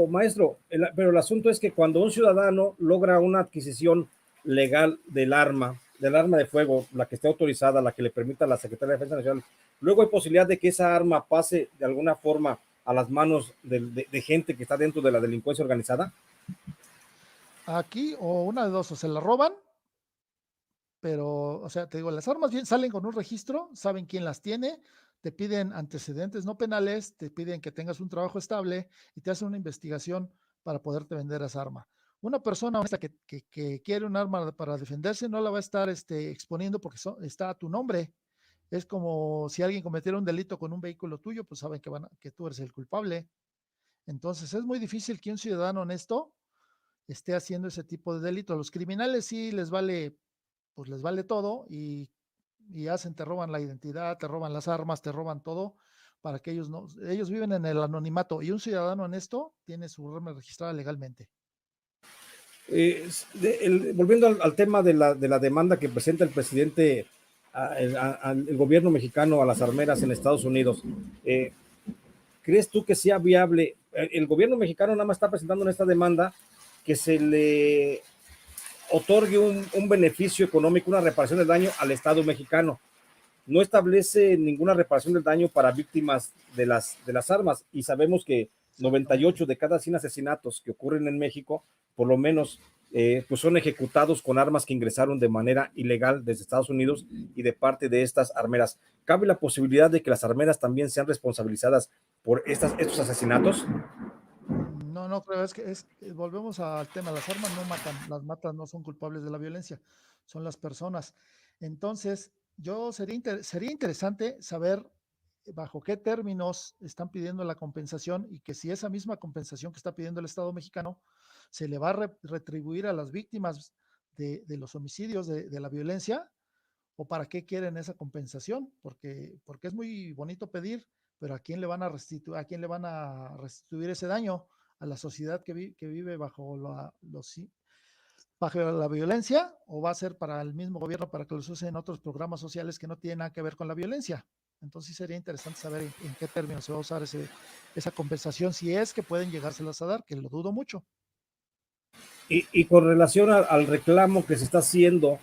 Maestro, pero el asunto es que cuando un ciudadano logra una adquisición legal del arma de fuego, la que esté autorizada, la que le permita a la Secretaría de Defensa Nacional, luego hay posibilidad de que esa arma pase de alguna forma a las manos de gente que está dentro de la delincuencia organizada. Aquí, o una de dos, o se la roban, pero, o sea, te digo, las armas bien salen con un registro, saben quién las tiene, te piden antecedentes no penales, te piden que tengas un trabajo estable y te hacen una investigación para poderte vender esa arma. Una persona honesta que quiere un arma para defenderse no la va a estar exponiendo porque está a tu nombre. Es como si alguien cometiera un delito con un vehículo tuyo, pues saben que tú eres el culpable. Entonces es muy difícil que un ciudadano honesto esté haciendo ese tipo de delito. A los criminales sí les vale, pues les vale todo y hacen, te roban la identidad, te roban las armas, te roban todo para que ellos no, ellos viven en el anonimato y un ciudadano honesto tiene su arma registrada legalmente. Volviendo al tema de la demanda que presenta el presidente al gobierno mexicano a las armeras en Estados Unidos, ¿crees tú que sea viable? El gobierno mexicano nada más está presentando en esta demanda que se le otorgue un beneficio económico, una reparación del daño al Estado mexicano. No establece ninguna reparación del daño para víctimas de las armas y sabemos que 98 Exactamente. de cada 100 asesinatos que ocurren en México, por lo menos, pues son ejecutados con armas que ingresaron de manera ilegal desde Estados Unidos y de parte de estas armeras. ¿Cabe la posibilidad de que las armeras también sean responsabilizadas por estos asesinatos? No, no creo, volvemos al tema, las armas no matan, las matas no son culpables de la violencia, son las personas. Entonces, sería interesante saber bajo qué términos están pidiendo la compensación y que si esa misma compensación que está pidiendo el Estado mexicano se le va a retribuir a las víctimas de los homicidios, de la violencia, o para qué quieren esa compensación, porque es muy bonito pedir, pero a quién le van a restituir ese daño a la sociedad que vive bajo la violencia, o va a ser para el mismo gobierno para que los usen en otros programas sociales que no tienen nada que ver con la violencia. Entonces sería interesante saber en qué términos se va a usar esa compensación, si es que pueden llegárselas a dar, que lo dudo mucho. Y con relación al reclamo que se está haciendo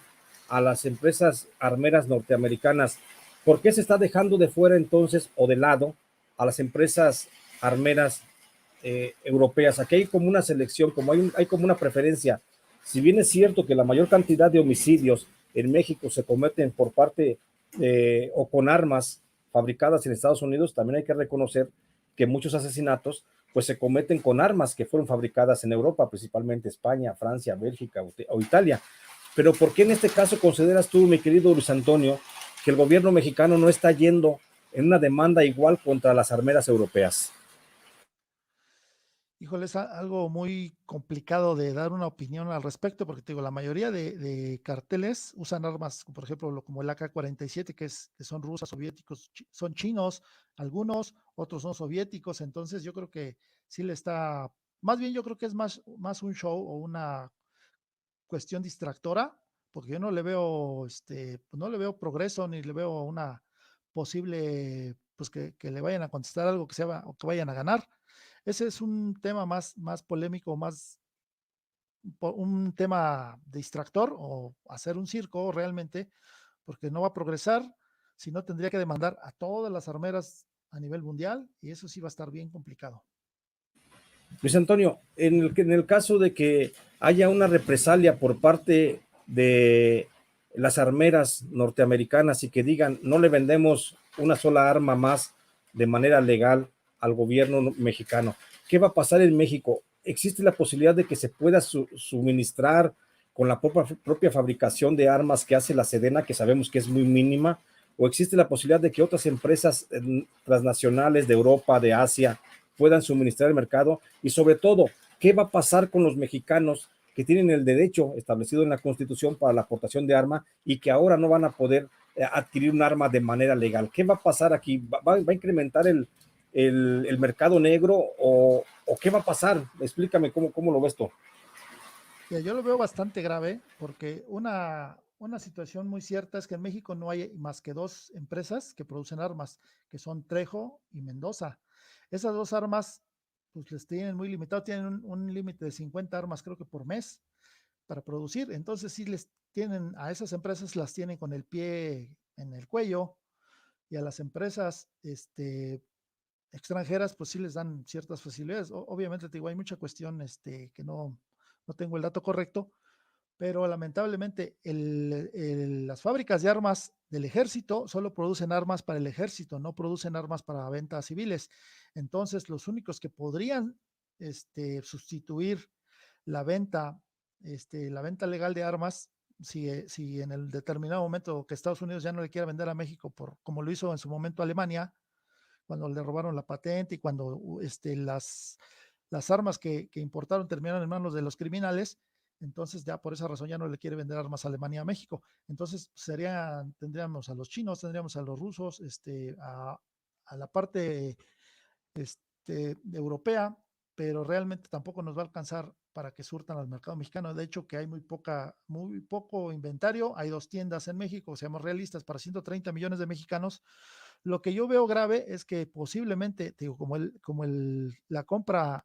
a las empresas armeras norteamericanas, ¿por qué se está dejando de fuera entonces o de lado a las empresas armeras europeas? Aquí hay como una selección, hay como una preferencia. Si bien es cierto que la mayor cantidad de homicidios en México se cometen por parte o con armas fabricadas en Estados Unidos, también hay que reconocer que muchos asesinatos pues se cometen con armas que fueron fabricadas en Europa, principalmente España, Francia, Bélgica o Italia. Pero ¿por qué en este caso consideras tú, mi querido Luis Antonio, que el gobierno mexicano no está yendo en una demanda igual contra las armeras europeas? Híjole, es algo muy complicado de dar una opinión al respecto, porque te digo, la mayoría de carteles usan armas, por ejemplo, como el AK-47, que son rusas, soviéticos, son chinos, algunos, otros son soviéticos, entonces yo creo que sí le está, más bien yo creo que es más un show o una cuestión distractora, porque yo no le veo, pues no le veo progreso ni le veo una posible, pues que le vayan a contestar algo o que vayan a ganar. Ese es un tema más polémico, un tema distractor o hacer un circo realmente, porque no va a progresar, si no tendría que demandar a todas las armeras a nivel mundial y eso sí va a estar bien complicado. Luis Antonio, en el caso de que haya una represalia por parte de las armeras norteamericanas y que digan no le vendemos una sola arma más de manera legal al gobierno mexicano, ¿qué va a pasar en México? ¿Existe la posibilidad de que se pueda suministrar con la propia fabricación de armas que hace la Sedena, que sabemos que es muy mínima? ¿O existe la posibilidad de que otras empresas transnacionales de Europa, de Asia, puedan suministrar el mercado? Y sobre todo, ¿qué va a pasar con los mexicanos que tienen el derecho establecido en la Constitución para la aportación de arma y que ahora no van a poder adquirir un arma de manera legal? ¿Qué va a pasar aquí? ¿Va a incrementar el mercado negro o qué va a pasar? Explícame cómo lo ves tú. Ya, yo lo veo bastante grave porque una situación muy cierta es que en México no hay más que dos empresas que producen armas, que son Trejo y Mendoza. Esas dos armas pues les tienen muy limitado, tienen un límite de 50 armas creo que por mes para producir. Entonces sí les tienen, a esas empresas las tienen con el pie en el cuello, y a las empresas extranjeras pues sí les dan ciertas facilidades. Obviamente te digo, hay mucha cuestión que no tengo el dato correcto, pero lamentablemente las fábricas de armas del ejército solo producen armas para el ejército, no producen armas para ventas civiles. Entonces, los únicos que podrían sustituir la venta, la venta legal de armas, si en el determinado momento que Estados Unidos ya no le quiera vender a México, como lo hizo en su momento Alemania, cuando le robaron la patente y cuando las armas que importaron terminaron en manos de los criminales. Entonces ya por esa razón ya no le quiere vender armas a Alemania a México. Entonces tendríamos a los chinos, tendríamos a los rusos, a la parte europea, pero realmente tampoco nos va a alcanzar para que surtan al mercado mexicano. De hecho, que hay muy poco inventario. Hay 2 tiendas en México, seamos realistas, para 130 millones de mexicanos. Lo que yo veo grave es que posiblemente, digo, la compra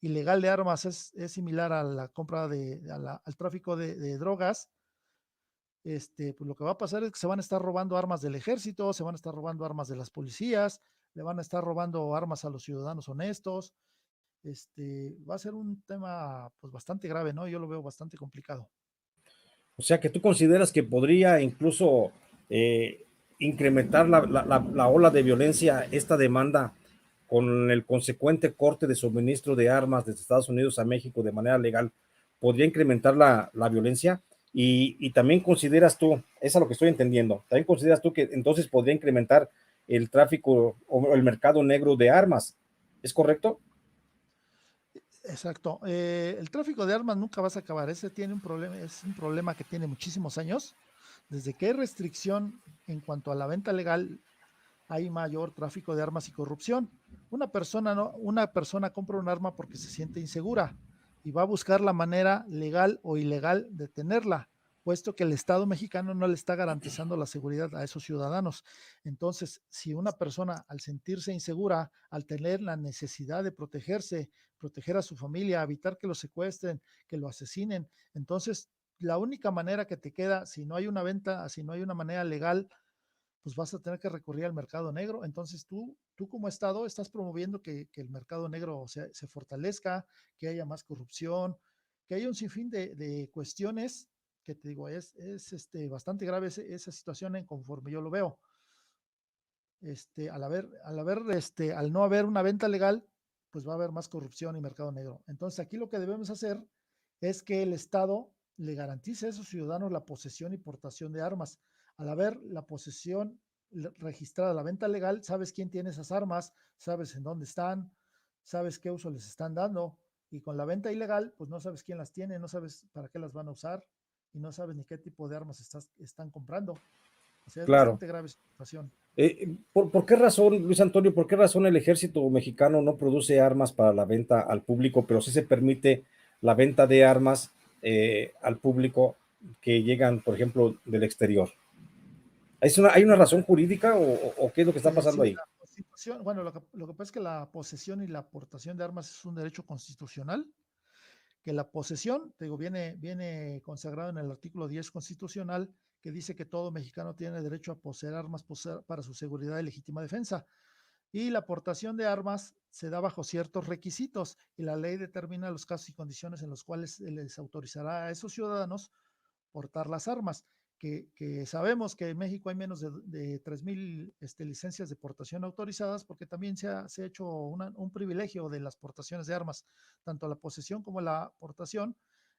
ilegal de armas es similar a la compra al tráfico de drogas. Pues lo que va a pasar es que se van a estar robando armas del ejército, se van a estar robando armas de las policías, le van a estar robando armas a los ciudadanos honestos. Va a ser un tema pues bastante grave, ¿no? Yo lo veo bastante complicado. O sea que tú consideras que podría incluso incrementar la ola de violencia, esta demanda, con el consecuente corte de suministro de armas desde Estados Unidos a México de manera legal, podría incrementar la violencia. Y también consideras tú, eso es lo que estoy entendiendo, también consideras tú que entonces podría incrementar el tráfico o el mercado negro de armas. ¿Es correcto? Exacto. El tráfico de armas nunca vas a acabar. Ese tiene un problema, es un problema que tiene muchísimos años. Desde que hay restricción en cuanto a la venta legal, hay mayor tráfico de armas y corrupción. Una persona compra un arma porque se siente insegura y va a buscar la manera legal o ilegal de tenerla, puesto que el Estado mexicano no le está garantizando la seguridad a esos ciudadanos. Entonces, si una persona al sentirse insegura, al tener la necesidad de protegerse, proteger a su familia, evitar que lo secuestren, que lo asesinen, entonces la única manera que te queda, si no hay una venta, si no hay una manera legal, pues vas a tener que recurrir al mercado negro. Entonces tú como Estado estás promoviendo que el mercado negro se fortalezca, que haya más corrupción, que haya un sinfín de cuestiones que te digo, es bastante grave esa situación en conforme yo lo veo. Al no haber una venta legal, pues va a haber más corrupción y mercado negro. Entonces aquí lo que debemos hacer es que el Estado le garantice a esos ciudadanos la posesión y portación de armas. Al haber la posesión registrada, la venta legal, sabes quién tiene esas armas, sabes en dónde están, sabes qué uso les están dando. Y con la venta ilegal, pues no sabes quién las tiene, no sabes para qué las van a usar y no sabes ni qué tipo de armas están comprando. O sea, es Claro. bastante grave esa situación. ¿Por qué razón, Luis Antonio, por qué razón el ejército mexicano no produce armas para la venta al público, pero sí se permite la venta de armas al público que llegan, por ejemplo, del exterior? ¿Hay una razón jurídica o qué es lo que está pasando Sí, ahí? la Constitución, bueno, lo que pasa es que la posesión y la aportación de armas es un derecho constitucional, que la posesión, te digo, viene consagrado en el artículo 10 constitucional, que dice que todo mexicano tiene derecho a poseer armas para su seguridad y legítima defensa. Y la aportación de armas se da bajo ciertos requisitos y la ley determina los casos y condiciones en los cuales se les autorizará a esos ciudadanos portar las armas, que sabemos que en México hay menos de 3,000 licencias de portación autorizadas, porque también se ha hecho un privilegio de las portaciones de armas, tanto la posesión como la portación,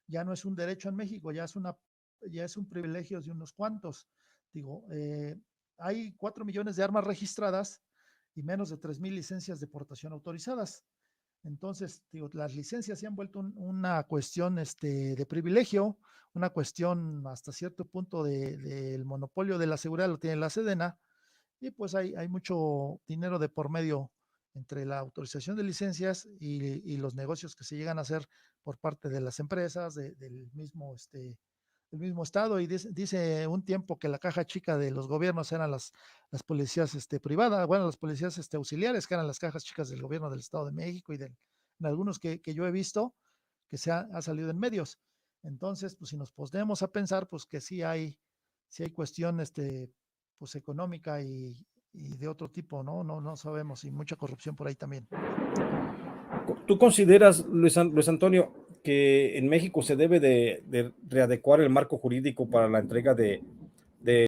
ya no es un derecho en México, ya es un privilegio de unos cuantos. Digo, hay 4 millones de armas registradas y menos de 3,000 licencias de portación autorizadas. Entonces, digo, las licencias se han vuelto una cuestión de privilegio, una cuestión hasta cierto punto del monopolio de la seguridad lo tiene la Sedena, y pues hay mucho dinero de por medio entre la autorización de licencias y los negocios que se llegan a hacer por parte de las empresas, del mismo estado. Y dice un tiempo que la caja chica de los gobiernos eran las policías privadas, bueno, las policías auxiliares, que eran las cajas chicas del gobierno del Estado de México y del en algunos que yo he visto, que ha salido en medios. Entonces, pues si nos ponemos a pensar, pues que sí hay cuestión pues económica y de otro tipo, ¿no? No sabemos, y mucha corrupción por ahí también. ¿Tú consideras, Luis Antonio, que en México se debe de readecuar el marco jurídico para la entrega de